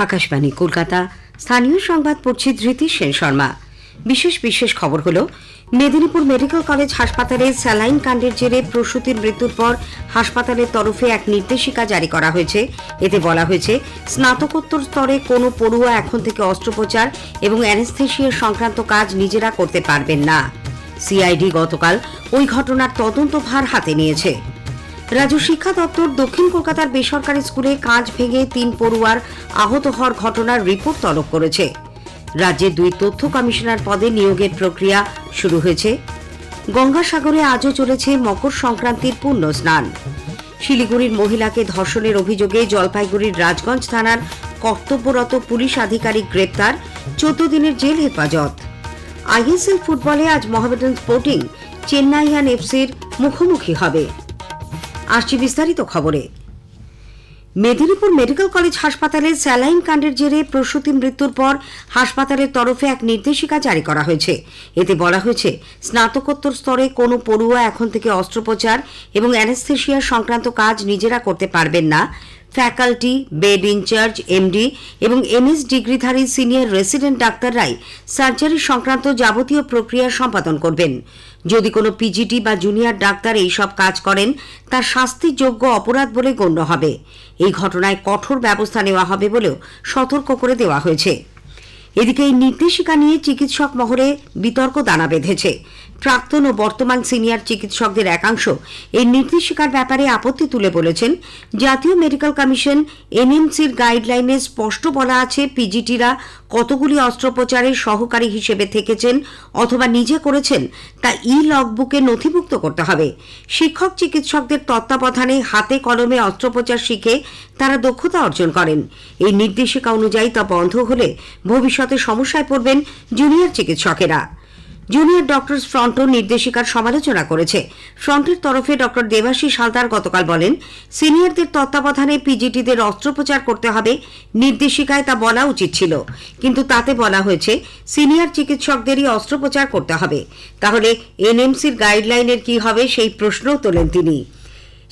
আকাশবাণী কলকাতা। স্থানীয় সংবাদ পড়ছি ধৃতি সেন শর্মা। বিশেষ খবর হলো, মেদিনীপুর মেডিকেল কলেজ হাসপাতালে স্যালাইন কাণ্ডের জেরে প্রসূতির মৃত্যুর পর হাসপাতালের তরফে এক নির্দেশিকা জারি করা হয়েছে। এতে বলা হয়েছে, স্নাতকোত্তর স্তরে কোনো পড়ুয়া এখন থেকে অস্ত্রোপচার এবং অ্যানেস্থেশিয়া সংক্রান্ত কাজ নিজেরা করতে পারবেন না। সিআইডি গতকাল ওই ঘটনার তদন্তভার হাতে নিয়েছে। রাজ্য শিক্ষা দপ্তর দক্ষিণ কলকাতার বেসরকারি স্কুলে কাঁচ ভেঙে 3 পড়ুয়ার আহত হওয়ার ঘটনার রিপোর্ট তলব করেছে। রাজ্যে 2 তথ্য কমিশনার পদে নিয়োগের প্রক্রিয়া শুরু হয়েছে। গঙ্গাসাগরে আজও চলেছে মকর সংক্রান্তির পূর্ণ স্নান। শিলিগুড়ির মহিলাকে ধর্ষণের অভিযোগে জলপাইগুড়ির রাজগঞ্জ থানার কর্তব্যরত পুলিশ আধিকারিক গ্রেপ্তার, 14 দিনের জেল হেফাজত। আইএসএল ফুটবলে আজ মোহামেডান স্পোর্টিং চেন্নাইয়ান এফসির মুখোমুখি হবে। আসছি বিস্তারিত খবরে। মেদিনীপুর মেডিকেল কলেজ হাসপাতালে স্যালাইন কাণ্ডের জেরে প্রসূতি মৃত্যুর পর হাসপাতালের তরফে এক নির্দেশিকা জারি করা হয়েছে। এতে বলা হয়েছে, স্নাতকোত্তর স্তরে কোনো পড়ুয়া এখন থেকে অস্ত্রোপচার এবং অ্যানেস্থেশিয়া সংক্রান্ত কাজ নিজেরা করতে পারবেন না। ফ্যাকাল্টি, বেড ইনচার্জ, এমডি এবং এমএস ডিগ্রিধারী সিনিয়র রেসিডেন্ট ডাক্তাররাই সার্জারি সংক্রান্ত যাবতীয় প্রক্রিয়া সম্পাদন করবেন। যদি কোনো পিজিটি বা জুনিয়র ডাক্তার এই সব কাজ করেন, তা শাস্তিযোগ্য অপরাধ বলে গণ্য হবে। এই ঘটনায় কঠোর ব্যবস্থা নেওয়া হবে বলেও সতর্ক করে দেওয়া হয়েছে। এদিকে এই নির্দেশিকা নিয়ে চিকিৎসক মহলে বিতর্ক দানা বেঁধেছে। প্রাক্তন ও বর্তমান সিনিয়র চিকিৎসকদের একাংশ এই নির্দেশিকার ব্যাপারে আপত্তি তুলে বলেছেন, জাতীয় মেডিকেল কমিশন এনএমসির গাইডলাইনে স্পষ্ট বলা আছে পিজিটিরা কতগুলি অস্ত্রোপচারের সহকারী হিসেবে থেকেছেন অথবা নিজে করেছেন তা লগবুকে নথিভুক্ত করতে হবে। শিক্ষক চিকিৎসকদের তত্ত্বাবধানে হাতে কলমে অস্ত্রোপচার শিখে তারা দক্ষতা অর্জন করেন। এই নির্দেশিকা অনুযায়ী তা বন্ধ হলে ভবিষ্যতে সমস্যায় পড়বেন জুনিয়র চিকিৎসকেরা। জুনিয়র ডক্টরস ফ্রন্টও নির্দেশিকার সমালোচনা করেছে। ফ্রন্টের তরফে ডক্টর দেবাশিস হালদার গতকাল বলেন, সিনিয়রদের তত্ত্বাবধানে পিজিটিদের অস্ত্রোপচার করতে হবে। নির্দেশিকায় তা বলা উচিত ছিল, কিন্তু তাতে বলা হয়েছে সিনিয়র চিকিৎসকদেরই অস্ত্রোপচার করতে হবে। তাহলে এনএমসির গাইডলাইনের কি হবে, সেই প্রশ্নও তোলেন তিনি।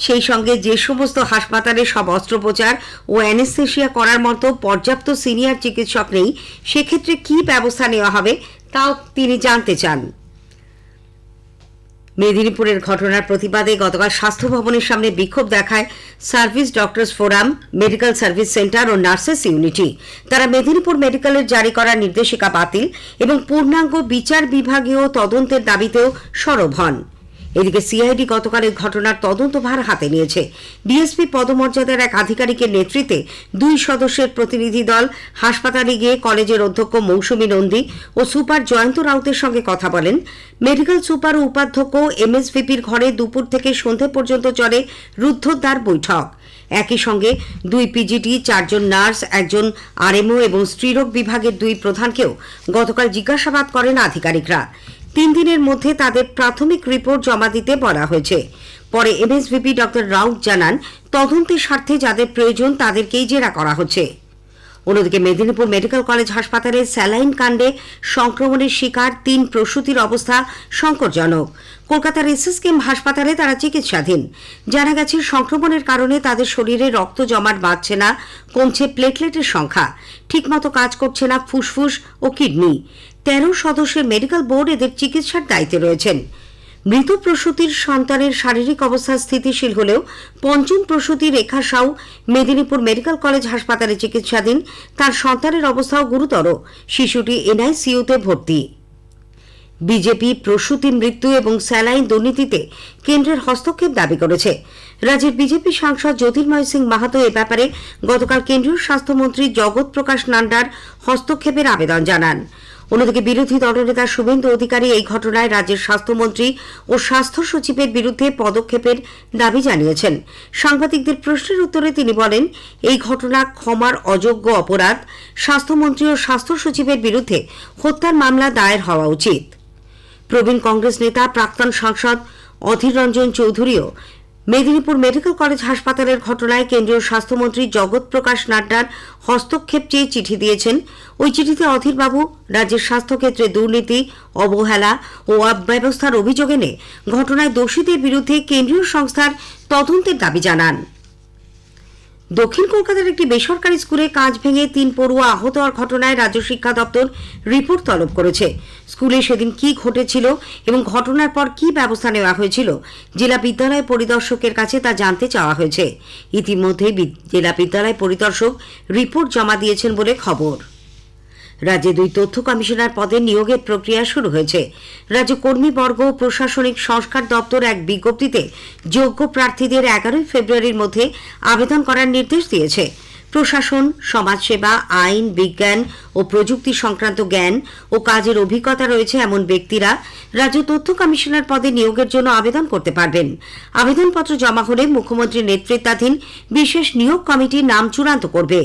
সেই সঙ্গে যে সমস্ত হাসপাতালে সব অস্ত্রোপচার ও অ্যানেস্থেশিয়া করার মতো পর্যাপ্ত সিনিয়র চিকিৎসক নেই, সেক্ষেত্রে কি ব্যবস্থা নেওয়া হবে তাও তিনি জানতে চান। মেদিনীপুরের ঘটনার প্রতিবাদে গতকাল স্বাস্থ্য ভবনের সামনে বিক্ষোভ দেখায় service doctors forum, medical service centre ও নার্সেস ইউনিটি। তারা মেদিনীপুর মেডিকেলের জারি করা নির্দেশিকা বাতিল এবং পূর্ণাঙ্গ বিচার বিভাগীয় তদন্তের দাবিতেও সরব হন। এদিকে সিআইডি গতকাল এই ঘটনার তদন্তভার হাতে নিয়েছে। ডিএসপি পদমর্যাদার এক আধিকারিকের নেতৃত্বে 2 সদস্যের প্রতিনিধি দল হাসপাতালে গিয়ে কলেজের অধ্যক্ষ মৌসুমী নন্দী ও সুপার জয়ন্ত রাউতের সঙ্গে কথা বলেন। মেডিকেল সুপার ও উপাধ্যক্ষ এমএসভিপির ঘরে দুপুর থেকে সন্ধে পর্যন্ত চলে রুদ্ধদ্বার বৈঠক। একই সঙ্গে 2 পিজিটি, 4 জন নার্স, 1 জন আরএমও এবং স্ত্রীরোগ বিভাগের 2 প্রধানকেও গতকাল জিজ্ঞাসাবাদ করেন আধিকারিকরা। 3 দিনের মধ্যে তাদের প্রাথমিক রিপোর্ট জমা দিতে বলা হয়েছে। পরে এমএসভিপি ডক্টর রাউত জানান, তদন্তের স্বার্থে যাদের প্রয়োজন তাদেরকেই জেরা করা হচ্ছে। অন্যদিকে মেদিনীপুর মেডিকেল কলেজ হাসপাতালে স্যালাইন কাণ্ডে সংক্রমণের শিকার 3 প্রসূতির অবস্থা সংকটজনক। কলকাতার এসএসকেএম হাসপাতালে তারা চিকিৎসাধীন। জানা গেছে, সংক্রমণের কারণে তাদের শরীরে রক্ত জমাট বাঁধছে না, কমছে প্লেটলেটের সংখ্যা, ঠিকমতো কাজ করছে না ফুসফুস ও কিডনি। 13 সদস্যের মেডিকেল বোর্ড এদের চিকিৎসার দায়িত্বে রয়েছেন। মৃত প্রসূতির সন্তানের শারীরিক অবস্থা স্থিতিশীল হলেও 5ম প্রসূতি রেখা সাউ মেদিনীপুর মেডিকেল কলেজ হাসপাতালে চিকিৎসাধীন। তার সন্তানের অবস্থাও গুরুতর। শিশুটি এনআইসিইউতে ভর্তি। বিজেপি প্রসূতি মৃত্যু এবং স্যালাইন দুর্নীতিতে কেন্দ্রের হস্তক্ষেপ দাবি করেছে। রাজ্যের বিজেপি সাংসদ জ্যোতির্ময় সিং মাহাতো এ ব্যাপারে গতকাল কেন্দ্রীয় স্বাস্থ্যমন্ত্রী জগৎ প্রকাশ নান্ডার হস্তক্ষেপের আবেদন জানান। অন্যদিকে বিরোধী দলনেতা শুভেন্দু অধিকারী এই ঘটনায় রাজ্যের স্বাস্থ্যমন্ত্রী ও স্বাস্থ্য সচিবের বিরুদ্ধে পদক্ষেপের দাবি জানিয়েছেন। সাংবাদিকদের প্রশ্নের উত্তরে তিনি বলেন, এই ঘটনা ক্ষমার অযোগ্য অপরাধ। স্বাস্থ্যমন্ত্রী ও স্বাস্থ্য সচিবের বিরুদ্ধে হত্যার মামলা দায়ের হওয়া উচিত। প্রবীণ কংগ্রেস নেতা প্রাক্তন সাংসদ অধীর রঞ্জন চৌধুরীও মেদিনীপুর মেডিকেল কলেজ হাসপাতালের ঘটনায় কেন্দ্রীয় স্বাস্থ্যমন্ত্রী জগৎ প্রকাশ নাড্ডার হস্তক্ষেপ চেয়ে চিঠি দিয়েছেন। ওই চিঠিতে অধীরবাবু রাজ্যের স্বাস্থ্যক্ষেত্রে দুর্নীতি, অবহেলা ও অব্যবস্থার অভিযোগ এনে ঘটনায় দোষীদের বিরুদ্ধে কেন্দ্রীয় সংস্থার তদন্তের দাবি জানান। দক্ষিণ কলকাতার একটি বেসরকারি স্কুলে কাঁচ ভেঙে ৩ পড়ুয়া আহত হওয়ার ঘটনায় রাজ্য শিক্ষা দপ্তর রিপোর্ট তলব করেছে। স্কুলে সেদিন কি ঘটেছিল এবং ঘটনার পর কি ব্যবস্থা নেওয়া হয়েছিল জেলা বিদ্যালয় পরিদর্শকের কাছে তা জানতে চাওয়া হয়েছে। ইতিমধ্যে জেলা বিদ্যালয় পরিদর্শক রিপোর্ট জমা দিয়েছেন বলে খবর। রাজ্যে 2 তথ্য কমিশনার পদে নিয়োগের প্রক্রিয়া শুরু হয়েছে। রাজ্য কর্মীবর্গ ও প্রশাসনিক সংস্কার দপ্তর এক বিজ্ঞপ্তিতে যোগ্য প্রার্থীদের 11 ফেব্রুয়ারির মধ্যে আবেদন করার নির্দেশ দিয়েছে। প্রশাসন, সমাজসেবা, আইন, বিজ্ঞান ও প্রযুক্তি সংক্রান্ত জ্ঞান ও কাজের অভিজ্ঞতা রয়েছে এমন ব্যক্তিরা রাজ্য তথ্য কমিশনার পদে নিয়োগের জন্য আবেদন করতে পারবেন। আবেদনপত্র জমা হলে মুখ্যমন্ত্রীর নেতৃত্বাধীন বিশেষ নিয়োগ কমিটি নাম চূড়ান্ত করবে।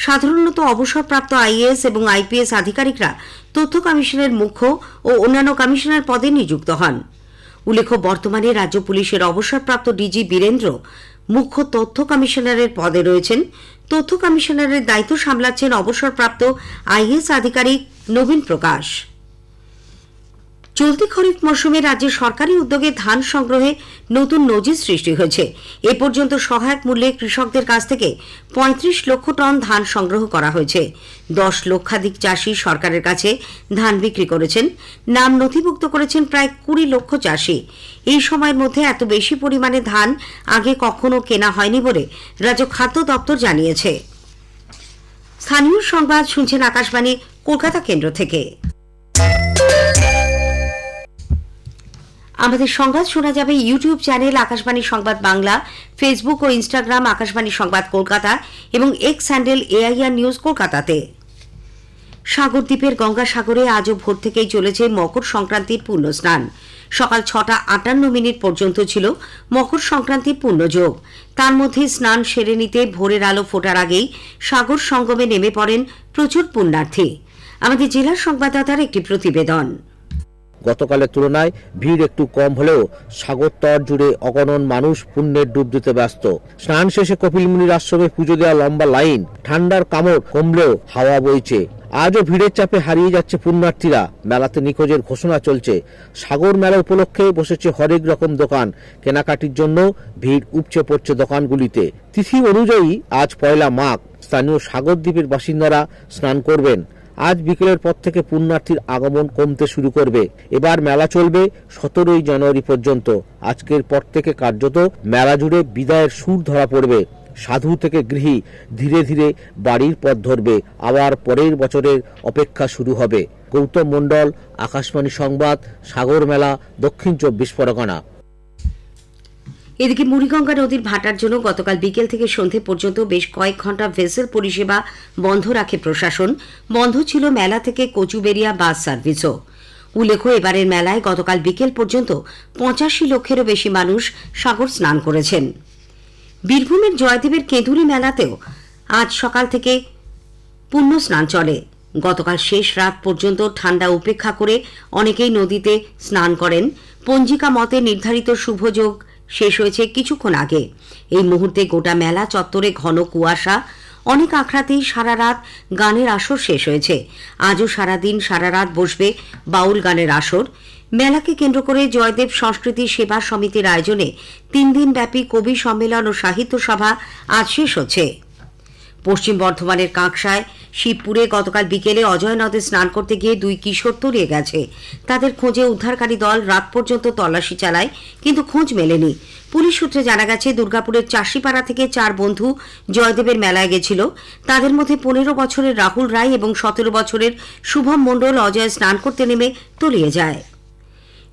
সাধারণত অবসরপ্রাপ্ত আইএএস এবং আইপিএস আধিকারিকরা তথ্য কমিশনের মুখ্য ও অন্যান্য কমিশনার পদে নিযুক্ত হন। উল্লেখ্য, বর্তমানে রাজ্য পুলিশের অবসরপ্রাপ্ত ডিজি বীরেন্দ্র মুখ্য তথ্য কমিশনারের পদে রয়েছেন। তথ্য কমিশনারের দায়িত্ব সামলাচ্ছেন অবসরপ্রাপ্ত আইএএস আধিকারিক নবীন প্রকাশ। চলতি খরিফ মৌসুমে রাজ্যে সরকারি উদ্যোগে ধান সংগ্রহে নতুন নজির সৃষ্টি হয়েছে। এ পর্যন্ত সহায়ক মূল্যে কৃষকদের কাছ থেকে 35 লক্ষ টন ধান সংগ্রহ করা হয়েছে। 10 লক্ষাধিক চাষি সরকারের কাছে ধান বিক্রি করেছেন। নাম নথিভুক্ত করেছেন প্রায় 20 লক্ষ চাষি। এই সময়ের মধ্যে এত বেশি পরিমাণে ধান আগে কখনো কেনা হয়নি বলে রাজ্য খাদ্য দপ্তর জানিয়েছে। স্থানীয় সংবাদ শুনছেন আকাশবাণী কলকাতা কেন্দ্র থেকে। আমাদের সংবাদ শোনা যাবে ইউটিউব চ্যানেল আকাশবাণী সংবাদ বাংলা, ফেসবুক ও ইনস্টাগ্রাম আকাশবাণী সংবাদ কলকাতা এবং এক্স হ্যান্ডেল এআইআর নিউজ কলকাতাতে। সাগরদ্বীপের গঙ্গাসাগরে আজও ভোর থেকেই চলেছে মকর সংক্রান্তির পূর্ণ স্নান। সকাল 6:58 পর্যন্ত ছিল মকর সংক্রান্তির পূর্ণযোগ। তার মধ্যে স্নান সেরে নিতে ভোরের আলো ফোটার আগেই সাগর সঙ্গমে নেমে পড়েন প্রচুর পুণ্যার্থী। আমাদের জেলার সংবাদদাতার একটি প্রতিবেদন। গতকালের তুলনায় ভিড় একটু কম হলেও সাগর তট জুড়ে অগণন মানুষ পুণ্যের ডুব দিতে ব্যস্ত। স্নান শেষে কপিল মুনির আশ্রমে পুজো দেওয়া লম্বা লাইন, ঠান্ডার কামড় কমলেও হাওয়া বইছে। আজও ভিড়ের চাপে হারিয়ে যাচ্ছে পুণ্যার্থীরা। মেলাতে নিখোঁজের ঘোষণা চলছে। সাগর মেলা উপলক্ষে বসেছে হরেক রকম দোকান। কেনাকাটির জন্য ভিড় উপচে পড়ছে দোকানগুলিতে। তিথি অনুযায়ী আজ 1 মাঘ। স্থানীয় সাগরদ্বীপের বাসিন্দারা স্নান করবেন। আজ বিকেলের পর থেকে পুণ্যার্থীর আগমন কমতে শুরু করবে। এবার মেলা চলবে 17 জানুয়ারি পর্যন্ত। আজকের পর থেকে কার্যত মেলা জুড়ে বিদায়ের সুর ধরা পড়বে। সাধু থেকে গৃহী ধীরে ধীরে বাড়ির পথ ধরবে। আবার পরের বছরের অপেক্ষা শুরু হবে। গৌতম মণ্ডল, আকাশবাণী সংবাদ, সাগর মেলা, দক্ষিণ 24 পরগনা। এদিকে মুড়িগঙ্গা নদীর ভাটার জন্য গতকাল বিকেল থেকে সন্ধে পর্যন্ত বেশ কয়েক ঘণ্টা ভেসেল পরিষেবা বন্ধ রাখে প্রশাসন। বন্ধ ছিল মেলা থেকে কচুবেড়িয়া বাস সার্ভিসও। উল্লেখ্য, এবারের মেলায় গতকাল বিকেল পর্যন্ত 85 লক্ষেরও বেশি মানুষ সাগর স্নান করেছেন। বীরভূমের জয়দেবের কেঁদুরি মেলাতেও আজ সকাল থেকে পুণ্য স্নান চলে। গতকাল শেষ রাত পর্যন্ত ঠান্ডা উপেক্ষা করে অনেকেই নদীতে স্নান করেন। পঞ্জিকা মতে নির্ধারিত শুভযোগ শেষ হয়েছে কিছুক্ষণ আগে। এই মুহূর্তে গোটা মেলা চত্বরে ঘন কুয়াশা। অনেক আখড়াতেই সারা রাত গানের আসর শেষ হয়েছে। আজও সারাদিন সারা রাত বসবে বাউল গানের আসর। মেলাকে কেন্দ্র করে জয়দেব সংস্কৃতি সেবা সমিতির আয়োজনে 3 দিনব্যাপী কবি সম্মেলন ও সাহিত্য সভা আজ শেষ হচ্ছে। পশ্চিম বর্ধমানের কাঁকসায় শিবপুরে গতকাল বিকেলে অজয় নদে স্নান করতে গিয়ে 2 কিশোর তলিয়ে গেছে। তাদের খোঁজে উদ্ধারকারী দল রাত পর্যন্ত তল্লাশি চালায়, কিন্তু খোঁজ মেলেনি। পুলিশ সূত্রে জানা গেছে, দুর্গাপুরের চাষিপাড়া থেকে 4 বন্ধু জয়দেবের মেলায় গেছিল। তাদের মধ্যে 15 বছরের রাহুল রায় এবং 17 বছরের শুভম মণ্ডল অজয় স্নান করতে নেমে তলিয়ে যায়।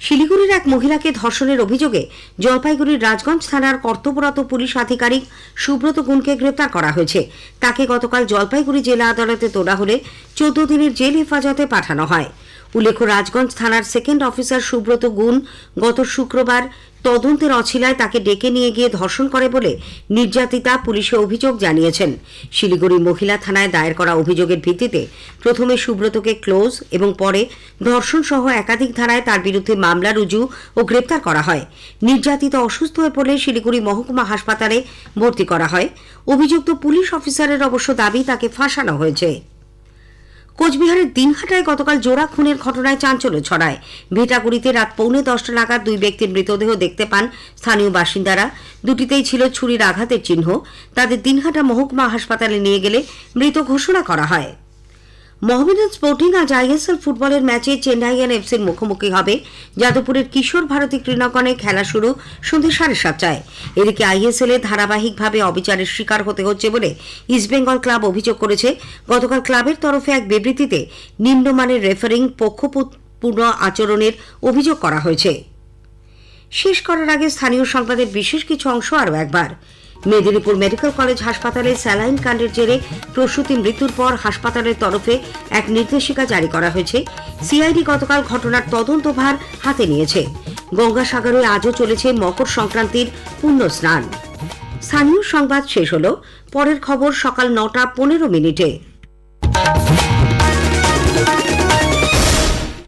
শিলিগুড়ির এক মহিলাকে ধর্ষণের অভিযোগে জলপাইগুড়ির রাজগঞ্জ থানার কর্তব্যরত পুলিশ আধিকারিক সুব্রত গুণকে গ্রেপ্তার করা হয়েছে। তাকে গতকাল জলপাইগুড়ি জেলা আদালতে তোলা হলে 14 দিনের জেল হেফাজতে পাঠানো হয়। উল্লেখ্য, রাজগঞ্জ থানার সেকেন্ড অফিসার সুব্রত গুণ গত শুক্রবার তদন্তের অছিলায় তাকে ডেকে নিয়ে গিয়ে ধর্ষণ করে বলে নির্যাতিতা পুলিশে অভিযোগ জানিয়েছেন। শিলিগুড়ি মহিলা থানায় দায়ের করা অভিযোগের ভিত্তিতে প্রথমে সুব্রতকে ক্লোজ এবং পরে ধর্ষণ সহ একাধিক ধারায় তার বিরুদ্ধে মামলা রুজু ও গ্রেপ্তার করা হয়। নির্যাতিতা অসুস্থ হয়ে পড়লে শিলিগুড়ি মহকুমা হাসপাতালে ভর্তি করা হয়। অভিযুক্ত পুলিশ অফিসারের অবশ্য দাবি তাকে ফাঁসানো হয়েছে। কোচবিহারের দিনহাটায় গতকাল জোড়া খুনের ঘটনায় চাঞ্চল্য ছড়ায়। ভেটাগুড়িতে রাত 9:45 নাগাদ দুই ব্যক্তির মৃতদেহ দেখতে পান স্থানীয় বাসিন্দারা। দুটিতেই ছিল ছুরির আঘাতের চিহ্ন। তাদের দিনহাটা মহকুমা হাসপাতালে নিয়ে গেলে মৃত ঘোষণা করা হয়। মোহামেডান স্পোর্টিং আজ আইএসএল ফুটবলের ম্যাচে চেন্নাইয়ান এফসির মুখোমুখি হবে। যাদবপুরের কিশোর ভারতী ক্রীড়াঙ্গনে খেলা শুরু সন্ধ্যে 7:30টায়। এদিকে আইএসএল এ ধারাবাহিকভাবে অবিচারের শিকার হতে হচ্ছে বলে ইস্টবেঙ্গল ক্লাব অভিযোগ করেছে। গতকাল ক্লাবের তরফে এক বিবৃতিতে নিম্নমানের রেফারিং পক্ষপাতপূর্ণ আচরণের অভিযোগ করা হয়েছে। শেষ করার আগে স্থানীয় সংবাদের বিশেষ কিছু অংশ আরও একবার। মেদিনীপুর মেডিকেল কলেজ হাসপাতালে স্যালাইন কাণ্ডের জেরে প্রসূতি মৃত্যুর পর হাসপাতালের তরফে এক নির্দেশিকা জারি করা হয়েছে। সিআইডি গতকাল ঘটনার তদন্তভার হাতে নিয়েছে। গঙ্গাসাগরে আজও চলেছে মকর সংক্রান্তির পুণ্য স্নান। স্থানীয় সংবাদ শেষ হল। পরের খবর সকাল 9:15 মিনিটে।